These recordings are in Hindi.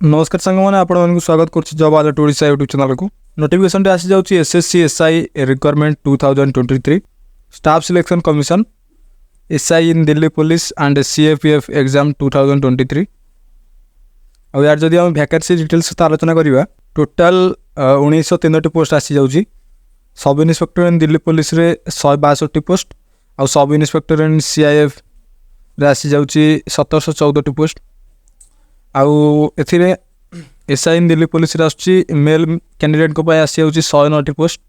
नमस्कार सांग मैंने आपको स्वागत कर job alert Odisha YouTube channel को। नोटिफिकेशन आसी जाऊँगी SSC SI requirement 2023 staff selection commission SI in Delhi police and CAPF exam 2023। और यार जदि हम वैकेंसी डिटेल्स सहित आलोचना करवा टोटाल 1903 पोस्ट आसी जाऊँगी। सब इन्स्पेक्टर इन दिल्ली पुलिस रे 162 पोस्ट और सब इन्स्पेक्टर इन सीआईएफ रे आसी जाऊँगी 1714 पोस्ट। आउ एथिरे एसआई इन दिल्ली पुलिस रे आसुची मेल कैंडिडेट को आसी जाऊँगी 109 पोस्ट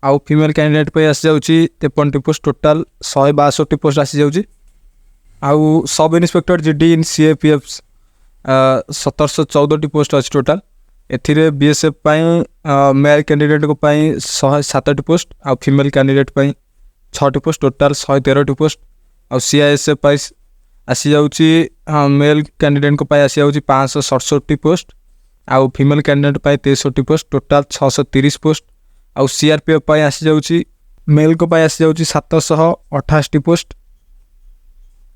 आउ फीमेल कैंडिडेट पे आसी जाऊँगी 53 पोस्ट। टोटाल 162 पोस्ट आसी जाऊँगी। आउ सब इन्स्पेक्टर जीडी इन सीएपीएफ 1714 पोस्ट अच्छी टोटाल। एथिरे बीएसएफ मेल कैंडिडेट को 107 पोस्ट आउ female candidate 6 post. Total 113 post. आउ सीआईएसएफ आसी जाऊँगी मेल कैंडिडेट को आसी जाऊँगी 567 पोस्ट आउ female candidate 63 post. Total 630 post. आउ सीआरपीएफ आसी जाऊँगी मेल को आसी जाऊँगी 728 पोस्ट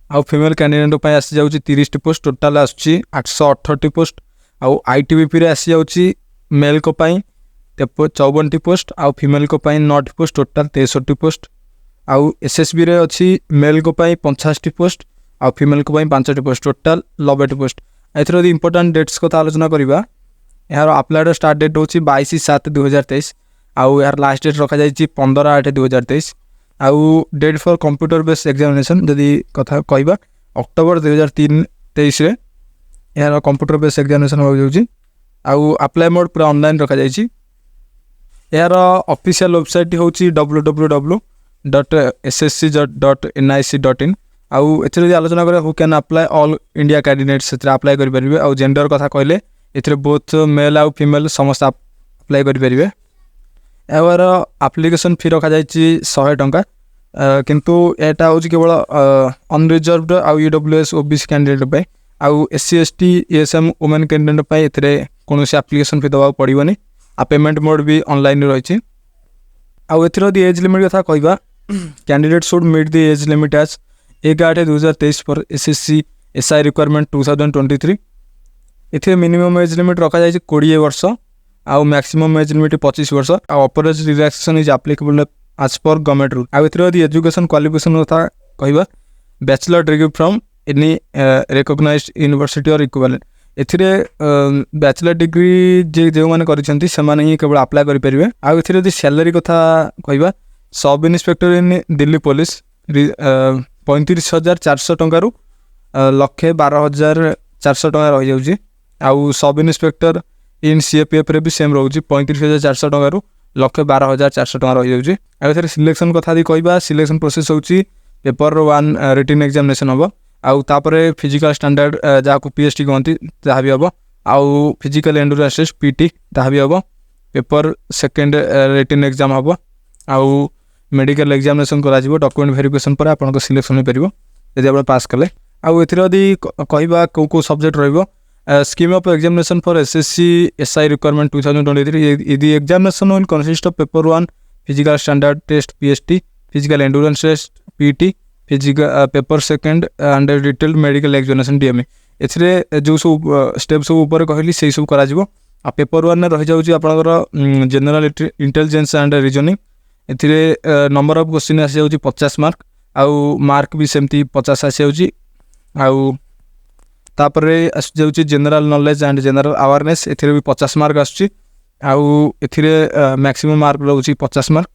आउ फीमेल कैंडिडेट आसी जाऊँगी 30 पोस्ट। टोटाल आसूँ 868 पोस्ट। आउ आईटीबीपी रे आसी जाऊँगी मेल को 54 पोस्ट आउ फीमेल को 9 पोस्ट। Total 63 post. आउ एसएसबी रे अच्छी मेल को 85 पोस्ट आउ फीमेल को 5 पोस्ट। Total 90 post. एथर इंपोर्टाट डेट्स को आलोचना करवा यार अप्लाइड स्टार्ट डेट हूँ 22/7/2023 आउ यार लास्ट डेट रखा जाइए 15/8/2023 आउ date for computer based examination जदि कथा कहवा अक्टोबर 2023 रे यार कंप्यूटर बेस्ड एग्जामिनेशन हो जाऊँगी। आउ अप्लाई मोड पूरा ऑनलाइन रखा जाइए। यार ऑफिशियल वेबसाइट हूँ www.ssc.nic.in आउ एथरे आलोचना करें who can apply all India candidates apply करेंगे। आउ जेंडर कथा कहले एथरे बोथ मेल आउ फीमेल समस्त अप्लाई करेंगे। यार एप्लिकेशन फी रखा जाइए 100 टंका किंतु एटा हूँ केवल अनरिजर्वड आउ ईडब्ल्यूएस ओबीसी कैंडिडेट पे आउ SC ST ASM women candidate पे एथरे कौन एप्लिकेशन फी दवा पड़ोनी आ पेमेंट मोड भी ऑनलाइन रही। आउ एथर एज लिमिट कथा कहवा candidate should meet the age limit as 1/8/2023 for SSC SI requirement 2023। इथे मिनिमम एज लिमिट रखा जाए 20 वर्ष आउ मैक्सिमम एज लिमिट 25 वर्ष आउ upper age relaxation is applicable as per government rule. आउ एथर एजुकेशन क्वालिफिकेशन कथा कहवा bachelor degree from any recognised university और इक्विवेलेंट। एथिरे बैचलर डिग्री जो मैंने करिसेंती सेमाने ही केवल अप्लाई करि परिबे। आउ एथिरे यदि सैलरी कथा कहवा सब इन्स्पेक्टर इन दिल्ली पुलिस 35,400 टंका रु 1,12,400 टंका रही जाऊँगी। आउ सब इन्स्पेक्टर इन सीएपीएफ रे भी सेम रोचे 35,400 टंका रु 1,12,400 टंका रही जाऊँगी। आउ सिलेक्शन कथा कहवा सिलेक्शन प्रोसेस होची पेपर 1 रिटन एग्जामिनेशन हम आउ तापरे फिजिकल स्टैंडर्ड जहाँ को पीएसटी कहती जहाँ भी हम आउ फिजिकल एंडुरेंस टेस्ट पीटी जहाँ भी हम पेपर सेकेंड रिटन एग्जाम हम आउ मेडिकल एग्जामिनेशन करा डॉक्यूमेंट वेरिफिकेशन पर आपन सिलेक्शन हो पार यदि आप पास कले। आउ एथि कहवा कौ सब्जेक्ट रहिबो scheme of examination for SSC SI requirement 2023 यदि examination will consist of paper 1 physical standard test PST physical endurance test PT physical paper second and detailed medical examination DMA एथरे जो सब स्टेप सब ऊपर कहली से सब करा आ पेपर 1 ने रही जाउची आपनकर जनरल इंटेलिजेंस एंड रीजनिंग एथिरे नंबर ऑफ क्वेश्चन आसी जाउची 50 मार्क आउ मार्क भी सेमती 50 आसी जाउची आउ तापरे आसी जाउची general knowledge and general awareness एथिरे भी 50 मार्क आसी आउ एथिरे मैक्सिमम मार्क रहउची 50 मार्क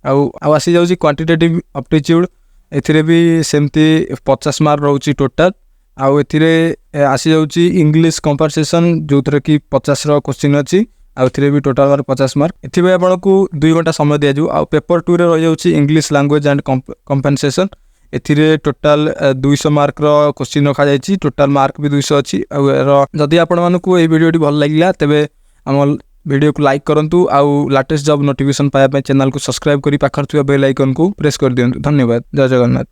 आउ आसी जाउची क्वांटिटेटिव एप्टीट्यूड एथिरे भी सेमती 50 मार्क रहउची टोटल आउ एथिरे आसी जाउची इंग्लिश कन्वर्सेशन जो थरे कि 50 रो क्वेश्चन अछि आउ एथिरे भी टोटल मार्क 50 मार्क एथिबे आपनको 2 घंटा समय दिया जाउ आउ पेपर 2 रे रहि जाउची इंग्लिश लैंग्वेज एंड कंपेंसेशन एथिरे टोटल 200 मार्क रो क्वेश्चन रखा जाइछि टोटल मार्क भी 200 अछि आउ जदि आपण मानको ए वीडियोटी भल लागिला तबे हम वीडियो को लाइक करंतु आउ लेटेस्ट जॉब नोटिफिकेशन पाया चैनल को सब्सक्राइब करी पाखर बेल आइकन को प्रेस कर दियंतु। धन्यवाद। जय जगन्नाथ।